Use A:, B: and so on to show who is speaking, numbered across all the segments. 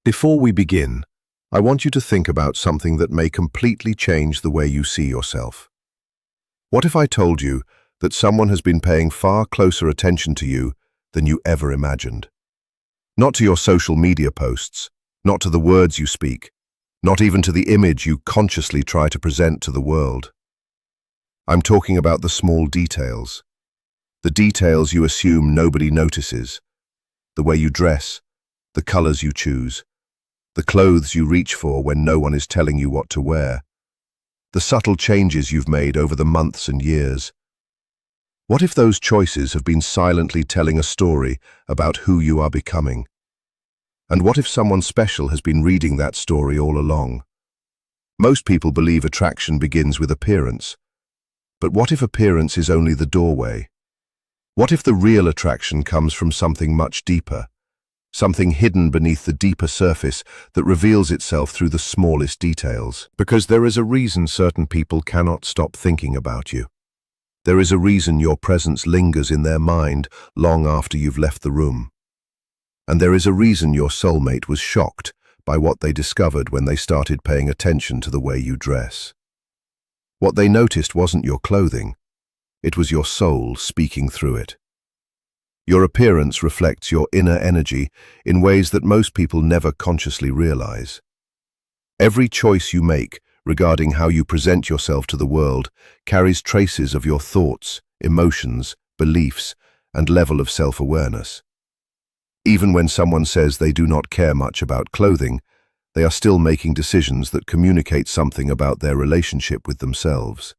A: Before we begin, I want you to think about something that may completely change the way you see yourself. What if I told you that someone has been paying far closer attention to you than you ever imagined? Not to your social media posts, not to the words you speak, not even to the image you consciously try to present to the world. I'm talking about the small details. The details you assume nobody notices. The way you dress, the colors you choose, the clothes you reach for when no one is telling you what to wear, the subtle changes you've made over the months and years. What if those choices have been silently telling a story about who you are becoming? And what if someone special has been reading that story all along? Most people believe attraction begins with appearance. But what if appearance is only the doorway? What if the real attraction comes from something much deeper? Something hidden beneath the deeper surface that reveals itself through the smallest details. Because there is a reason certain people cannot stop thinking about you. There is a reason your presence lingers in their mind long after you've left the room. And there is a reason your soulmate was shocked by what they discovered when they started paying attention to the way you dress. What they noticed wasn't your clothing, it was your soul speaking through it. Your appearance reflects your inner energy in ways that most people never consciously realize. Every choice you make regarding how you present yourself to the world carries traces of your thoughts, emotions, beliefs, and level of self-awareness. Even when someone says they do not care much about clothing, they are still making decisions that communicate something about their relationship with themselves.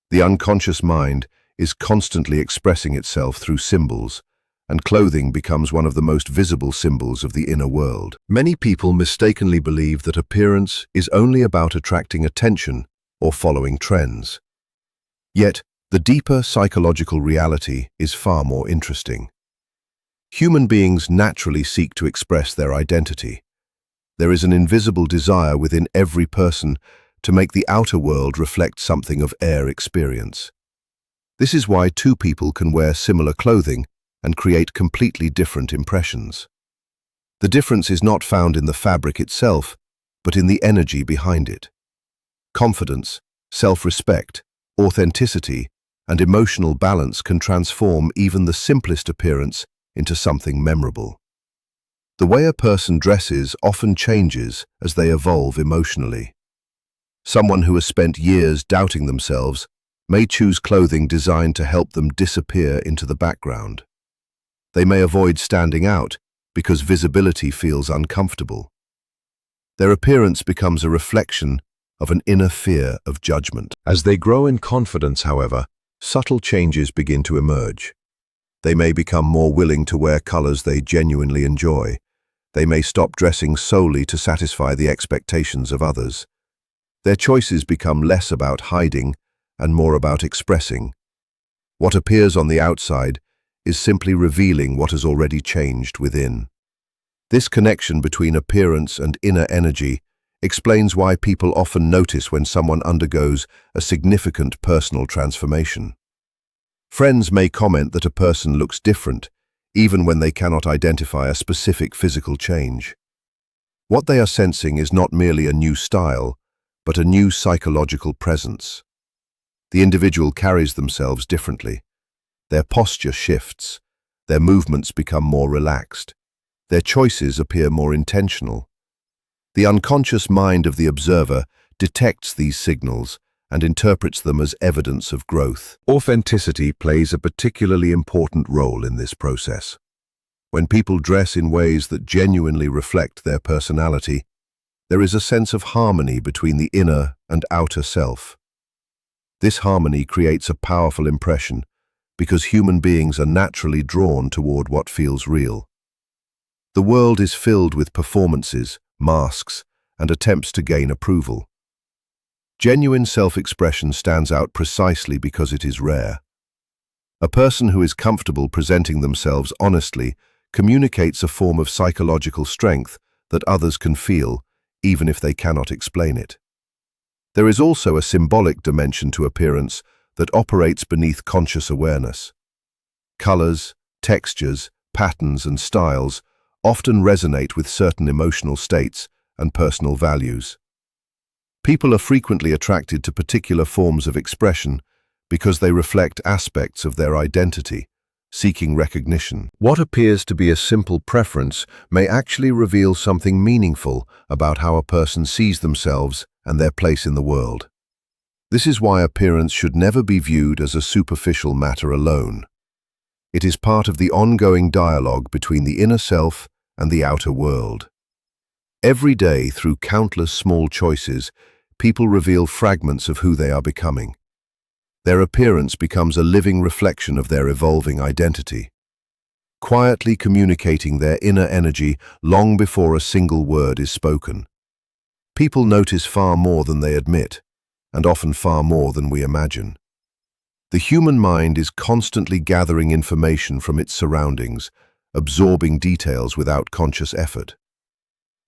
A: The unconscious mind is constantly expressing itself through symbols, and clothing becomes one of the most visible symbols of the inner world. Many people mistakenly believe that appearance is only about attracting attention or following trends. Yet, the deeper psychological reality is far more interesting. Human beings naturally seek to express their identity. There is an invisible desire within every person to make the outer world reflect something of their experience. This is why two people can wear similar clothing and create completely different impressions. The difference is not found in the fabric itself, but in the energy behind it. Confidence, self-respect, authenticity, and emotional balance can transform even the simplest appearance into something memorable. The way a person dresses often changes as they evolve emotionally. Someone who has spent years doubting themselves may choose clothing designed to help them disappear into the background. They may avoid standing out because visibility feels uncomfortable. Their appearance becomes a reflection of an inner fear of judgment. As they grow in confidence, however, subtle changes begin to emerge. They may become more willing to wear colors they genuinely enjoy. They may stop dressing solely to satisfy the expectations of others. Their choices become less about hiding and more about expressing. What appears on the outside is simply revealing what has already changed within. This connection between appearance and inner energy explains why people often notice when someone undergoes a significant personal transformation. Friends may comment that a person looks different, even when they cannot identify a specific physical change. What they are sensing is not merely a new style, but a new psychological presence. The individual carries themselves differently. Their posture shifts, their movements become more relaxed, their choices appear more intentional. The unconscious mind of the observer detects these signals and interprets them as evidence of growth. Authenticity plays a particularly important role in this process. When people dress in ways that genuinely reflect their personality, there is a sense of harmony between the inner and outer self. This harmony creates a powerful impression because human beings are naturally drawn toward what feels real. The world is filled with performances, masks, and attempts to gain approval. Genuine self-expression stands out precisely because it is rare. A person who is comfortable presenting themselves honestly communicates a form of psychological strength that others can feel, even if they cannot explain it. There is also a symbolic dimension to appearance that operates beneath conscious awareness. Colors, textures, patterns, and styles often resonate with certain emotional states and personal values. People are frequently attracted to particular forms of expression because they reflect aspects of their identity, seeking recognition. What appears to be a simple preference may actually reveal something meaningful about how a person sees themselves and their place in the world. This is why appearance should never be viewed as a superficial matter alone. It is part of the ongoing dialogue between the inner self and the outer world. Every day, through countless small choices, people reveal fragments of who they are becoming. Their appearance becomes a living reflection of their evolving identity, quietly communicating their inner energy long before a single word is spoken. People notice far more than they admit, and often far more than we imagine. The human mind is constantly gathering information from its surroundings, absorbing details without conscious effort.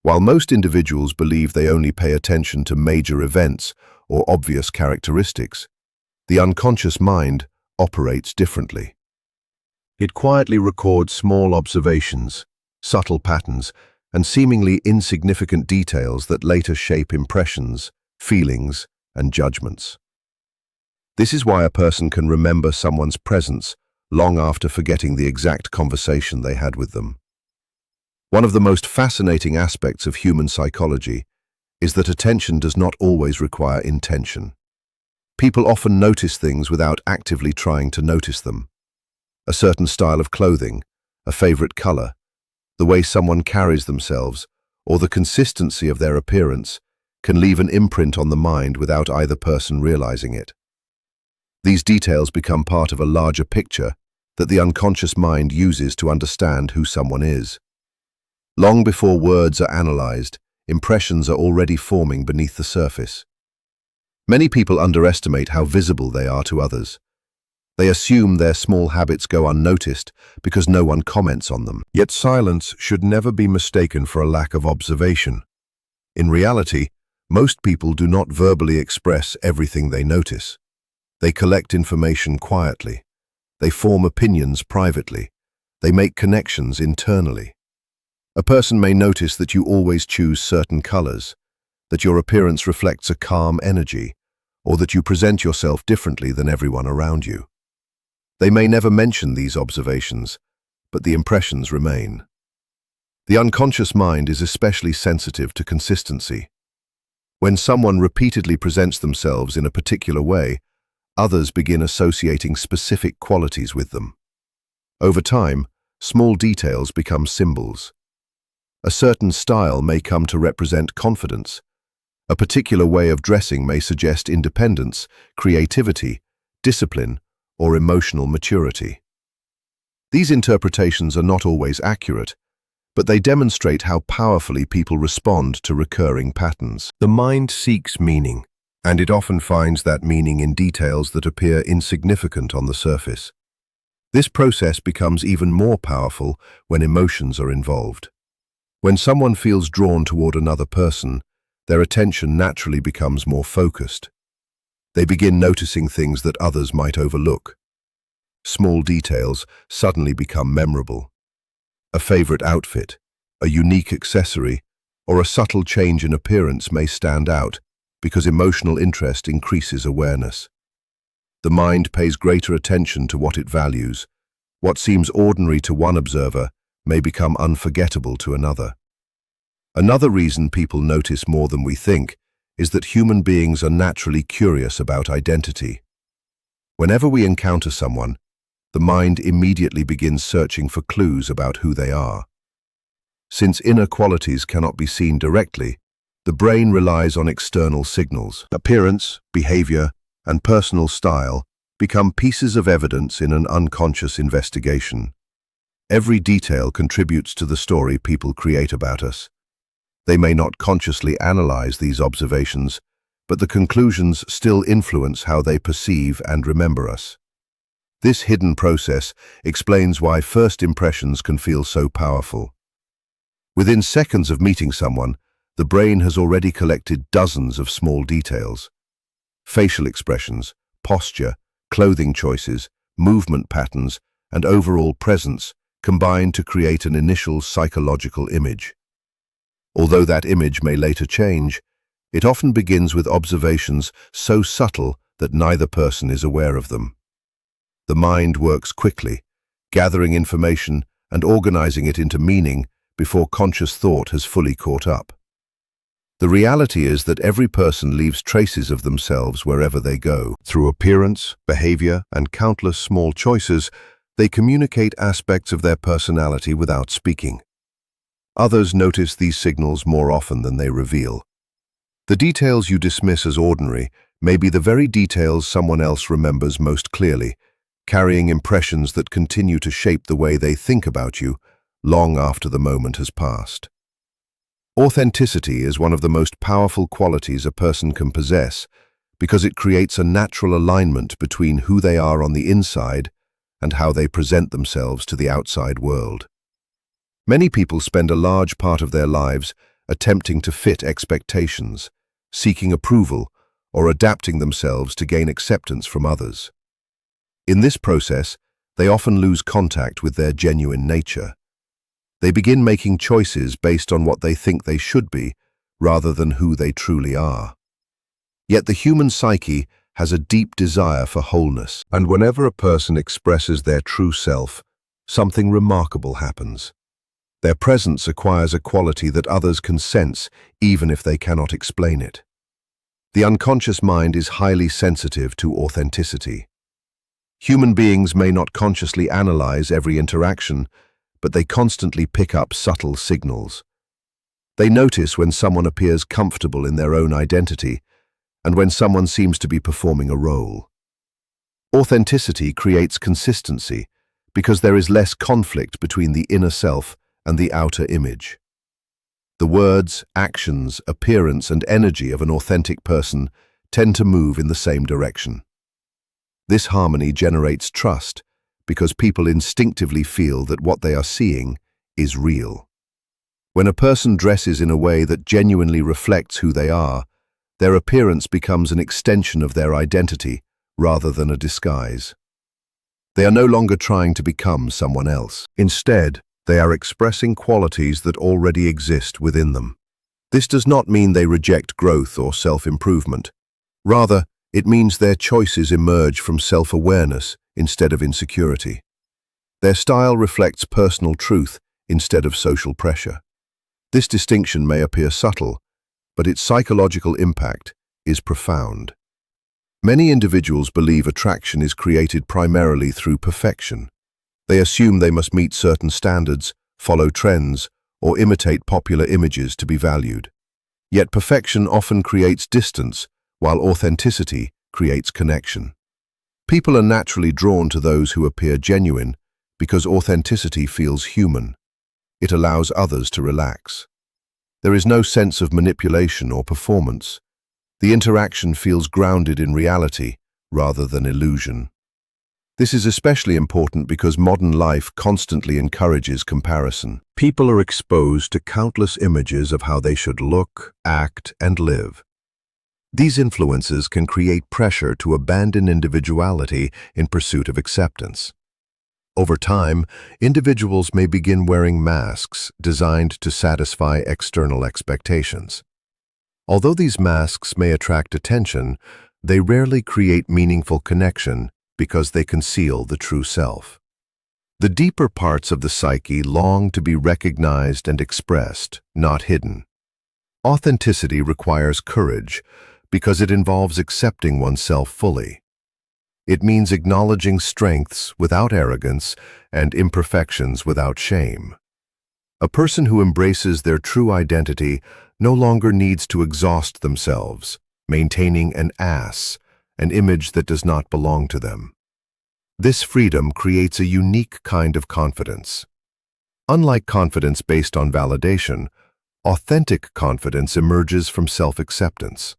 A: While most individuals believe they only pay attention to major events or obvious characteristics, the unconscious mind operates differently. It quietly records small observations, subtle patterns, and seemingly insignificant details that later shape impressions, feelings, and judgments. This is why a person can remember someone's presence long after forgetting the exact conversation they had with them. One of the most fascinating aspects of human psychology is that attention does not always require intention. People often notice things without actively trying to notice them. A certain style of clothing, a favorite color, the way someone carries themselves, or the consistency of their appearance can leave an imprint on the mind without either person realizing it. These details become part of a larger picture that the unconscious mind uses to understand who someone is. Long before words are analyzed, impressions are already forming beneath the surface. Many people underestimate how visible they are to others. They assume their small habits go unnoticed because no one comments on them. Yet silence should never be mistaken for a lack of observation. In reality, most people do not verbally express everything they notice. They collect information quietly. They form opinions privately. They make connections internally. A person may notice that you always choose certain colors, that your appearance reflects a calm energy, or that you present yourself differently than everyone around you. They may never mention these observations, but the impressions remain. The unconscious mind is especially sensitive to consistency. When someone repeatedly presents themselves in a particular way, others begin associating specific qualities with them. Over time, small details become symbols. A certain style may come to represent confidence. A particular way of dressing may suggest independence, creativity, discipline, or emotional maturity. These interpretations are not always accurate, but they demonstrate how powerfully people respond to recurring patterns. The mind seeks meaning, and it often finds that meaning in details that appear insignificant on the surface. This process becomes even more powerful when emotions are involved. When someone feels drawn toward another person, their attention naturally becomes more focused. They begin noticing things that others might overlook. Small details suddenly become memorable. A favorite outfit, a unique accessory, or a subtle change in appearance may stand out because emotional interest increases awareness. The mind pays greater attention to what it values. What seems ordinary to one observer may become unforgettable to another. Another reason people notice more than we think is that human beings are naturally curious about identity. Whenever we encounter someone, the mind immediately begins searching for clues about who they are. Since inner qualities cannot be seen directly, the brain relies on external signals. Appearance, behavior, and personal style become pieces of evidence in an unconscious investigation. Every detail contributes to the story people create about us. They may not consciously analyze these observations, but the conclusions still influence how they perceive and remember us. This hidden process explains why first impressions can feel so powerful. Within seconds of meeting someone, the brain has already collected dozens of small details. Facial expressions, posture, clothing choices, movement patterns, and overall presence combine to create an initial psychological image. Although that image may later change, it often begins with observations so subtle that neither person is aware of them. The mind works quickly, gathering information and organizing it into meaning before conscious thought has fully caught up. The reality is that every person leaves traces of themselves wherever they go. Through appearance, behavior, and countless small choices, they communicate aspects of their personality without speaking. Others notice these signals more often than they reveal. The details you dismiss as ordinary may be the very details someone else remembers most clearly, carrying impressions that continue to shape the way they think about you long after the moment has passed. Authenticity is one of the most powerful qualities a person can possess because it creates a natural alignment between who they are on the inside and how they present themselves to the outside world. Many people spend a large part of their lives attempting to fit expectations, seeking approval, or adapting themselves to gain acceptance from others. In this process, they often lose contact with their genuine nature. They begin making choices based on what they think they should be, rather than who they truly are. Yet the human psyche has a deep desire for wholeness, and whenever a person expresses their true self, something remarkable happens. Their presence acquires a quality that others can sense, even if they cannot explain it. The unconscious mind is highly sensitive to authenticity. Human beings may not consciously analyze every interaction, but they constantly pick up subtle signals. They notice when someone appears comfortable in their own identity and when someone seems to be performing a role. Authenticity creates consistency because there is less conflict between the inner self and the outer image. The words, actions, appearance, and energy of an authentic person tend to move in the same direction. This harmony generates trust because people instinctively feel that what they are seeing is real. When a person dresses in a way that genuinely reflects who they are, their appearance becomes an extension of their identity rather than a disguise. They are no longer trying to become someone else. Instead, they are expressing qualities that already exist within them. This does not mean they reject growth or self-improvement. Rather, it means their choices emerge from self-awareness instead of insecurity. Their style reflects personal truth instead of social pressure. This distinction may appear subtle, but its psychological impact is profound. Many individuals believe attraction is created primarily through perfection. They assume they must meet certain standards, follow trends, or imitate popular images to be valued. Yet perfection often creates distance, while authenticity creates connection. People are naturally drawn to those who appear genuine because authenticity feels human. It allows others to relax. There is no sense of manipulation or performance. The interaction feels grounded in reality rather than illusion. This is especially important because modern life constantly encourages comparison. People are exposed to countless images of how they should look, act, and live. These influences can create pressure to abandon individuality in pursuit of acceptance. Over time, individuals may begin wearing masks designed to satisfy external expectations. Although these masks may attract attention, they rarely create meaningful connection because they conceal the true self. The deeper parts of the psyche long to be recognized and expressed, not hidden. Authenticity requires courage because it involves accepting oneself fully. It means acknowledging strengths without arrogance and imperfections without shame. A person who embraces their true identity no longer needs to exhaust themselves, maintaining an image that does not belong to them. This freedom creates a unique kind of confidence. Unlike confidence based on validation, authentic confidence emerges from self-acceptance.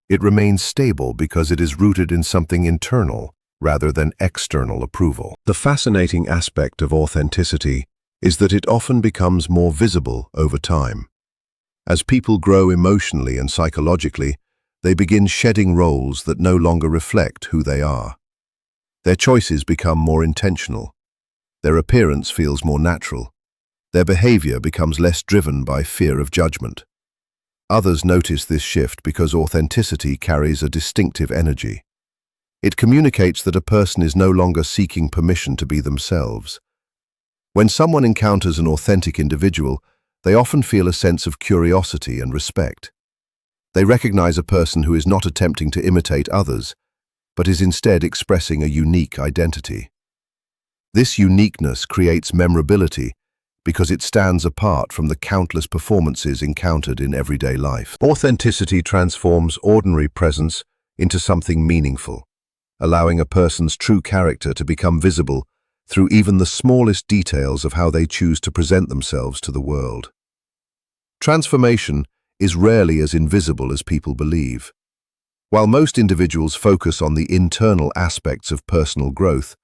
A: It remains stable because it is rooted in something internal rather than external approval. The fascinating aspect of authenticity is that it often becomes more visible over time. As people grow emotionally and psychologically, they begin shedding roles that no longer reflect who they are. Their choices become more intentional. Their appearance feels more natural. Their behavior becomes less driven by fear of judgment. Others notice this shift because authenticity carries a distinctive energy. It communicates that a person is no longer seeking permission to be themselves. When someone encounters an authentic individual, they often feel a sense of curiosity and respect. They recognize a person who is not attempting to imitate others, but is instead expressing a unique identity. This uniqueness creates memorability because it stands apart from the countless performances encountered in everyday life. Authenticity transforms ordinary presence into something meaningful, allowing a person's true character to become visible through even the smallest details of how they choose to present themselves to the world. Transformation is rarely as invisible as people believe. While most individuals focus on the internal aspects of personal growth,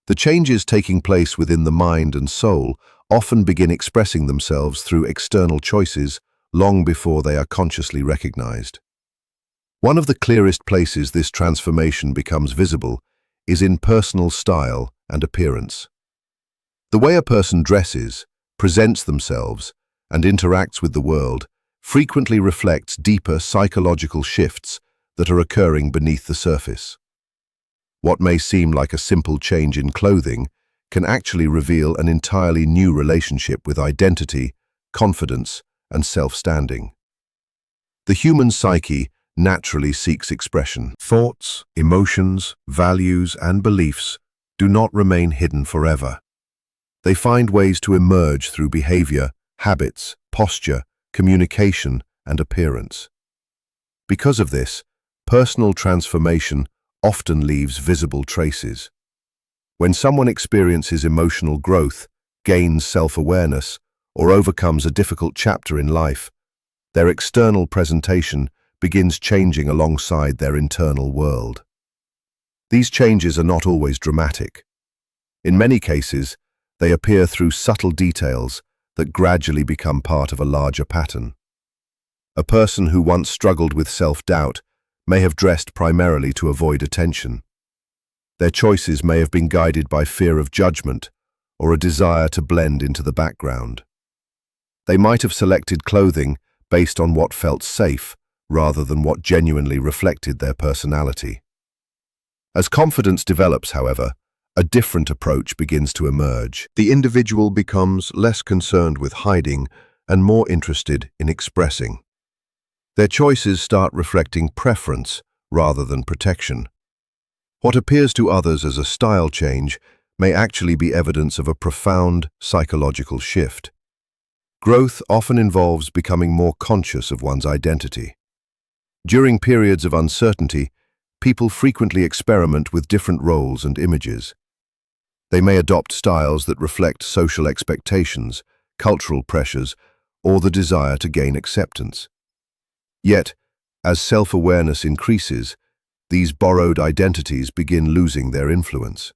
A: the changes taking place within the mind and soul often begin expressing themselves through external choices long before they are consciously recognized. One of the clearest places this transformation becomes visible is in personal style and appearance. The way a person dresses, presents themselves, and interacts with the world frequently reflects deeper psychological shifts that are occurring beneath the surface. What may seem like a simple change in clothing can actually reveal an entirely new relationship with identity, confidence, and self-standing. The human psyche naturally seeks expression. Thoughts, emotions, values, and beliefs do not remain hidden forever. They find ways to emerge through behavior, habits, posture, communication, and appearance. Because of this, personal transformation often leaves visible traces. When someone experiences emotional growth, gains self-awareness, or overcomes a difficult chapter in life, their external presentation begins changing alongside their internal world. These changes are not always dramatic. In many cases, they appear through subtle details that gradually become part of a larger pattern. A person who once struggled with self-doubt may have dressed primarily to avoid attention. Their choices may have been guided by fear of judgment or a desire to blend into the background. They might have selected clothing based on what felt safe rather than what genuinely reflected their personality. As confidence develops, however, a different approach begins to emerge. The individual becomes less concerned with hiding and more interested in expressing. Their choices start reflecting preference rather than protection. What appears to others as a style change may actually be evidence of a profound psychological shift. Growth often involves becoming more conscious of one's identity. During periods of uncertainty, people frequently experiment with different roles and images. They may adopt styles that reflect social expectations, cultural pressures, or the desire to gain acceptance. Yet, as self-awareness increases, these borrowed identities begin losing their influence.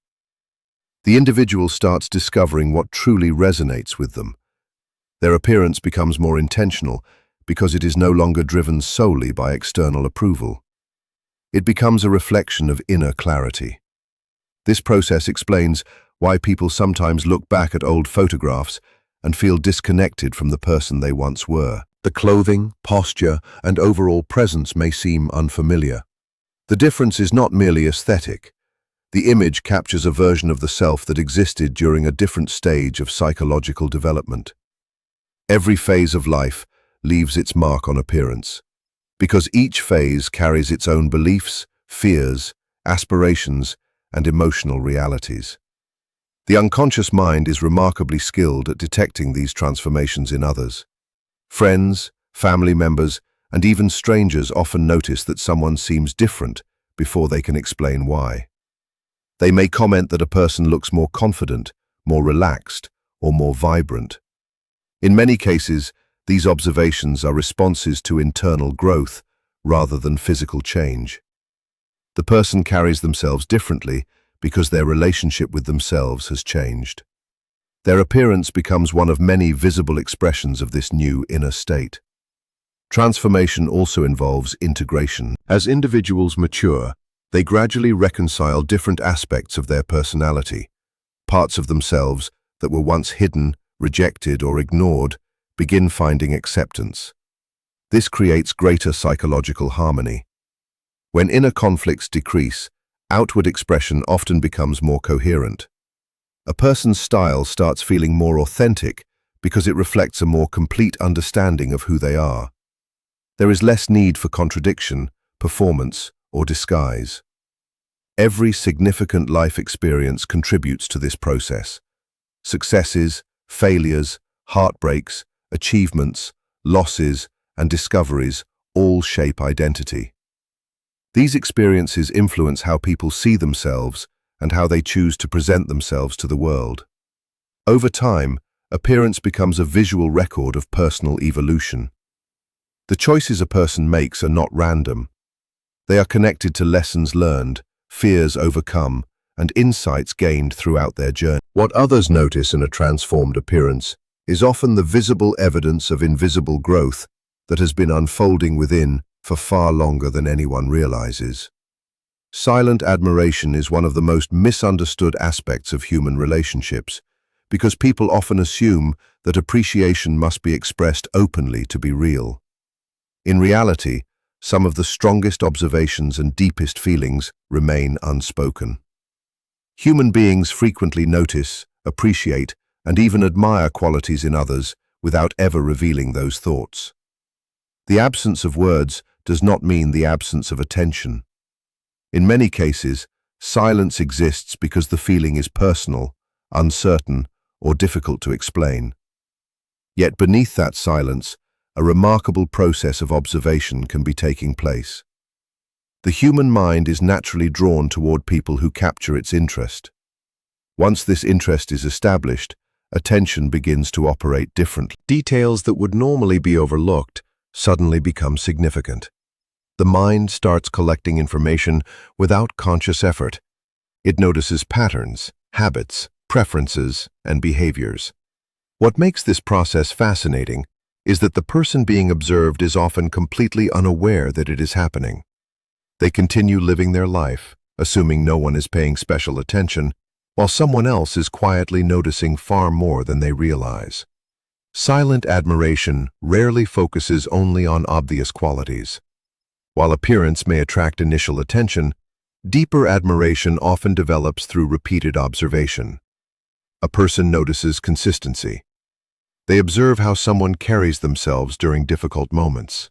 A: The individual starts discovering what truly resonates with them. Their appearance becomes more intentional because it is no longer driven solely by external approval. It becomes a reflection of inner clarity. This process explains why people sometimes look back at old photographs and feel disconnected from the person they once were. The clothing, posture, and overall presence may seem unfamiliar. The difference is not merely aesthetic. The image captures a version of the self that existed during a different stage of psychological development. Every phase of life leaves its mark on appearance, because each phase carries its own beliefs, fears, aspirations, and emotional realities. The unconscious mind is remarkably skilled at detecting these transformations in others. Friends, family members, and even strangers often notice that someone seems different before they can explain why. They may comment that a person looks more confident, more relaxed, or more vibrant. In many cases, these observations are responses to internal growth rather than physical change. The person carries themselves differently because their relationship with themselves has changed. Their appearance becomes one of many visible expressions of this new inner state. Transformation also involves integration. As individuals mature, they gradually reconcile different aspects of their personality, Parts of themselves that were once hidden, rejected, or ignored begin finding acceptance. This creates greater psychological harmony. When inner conflicts decrease, outward expression often becomes more coherent. A person's style starts feeling more authentic because it reflects a more complete understanding of who they are. There is less need for contradiction, performance, or disguise. Every significant life experience contributes to this process. Successes, failures, heartbreaks, achievements, losses, and discoveries all shape identity. These experiences influence how people see themselves and how they choose to present themselves to the world. Over time, appearance becomes a visual record of personal evolution. The choices a person makes are not random. They are connected to lessons learned, fears overcome, and insights gained throughout their journey. What others notice in a transformed appearance is often the visible evidence of invisible growth that has been unfolding within for far longer than anyone realizes. Silent admiration is one of the most misunderstood aspects of human relationships, because people often assume that appreciation must be expressed openly to be real. In reality, some of the strongest observations and deepest feelings remain unspoken. Human beings frequently notice, appreciate, and even admire qualities in others without ever revealing those thoughts. The absence of words does not mean the absence of attention. In many cases, silence exists because the feeling is personal, uncertain, or difficult to explain. Yet beneath that silence, a remarkable process of observation can be taking place. The human mind is naturally drawn toward people who capture its interest. Once this interest is established, attention begins to operate differently. Details that would normally be overlooked suddenly become significant. The mind starts collecting information without conscious effort. It notices patterns, habits, preferences, and behaviors. What makes this process fascinating is that the person being observed is often completely unaware that it is happening. They continue living their life, assuming no one is paying special attention, while someone else is quietly noticing far more than they realize. Silent admiration rarely focuses only on obvious qualities. While appearance may attract initial attention, deeper admiration often develops through repeated observation. A person notices consistency. They observe how someone carries themselves during difficult moments,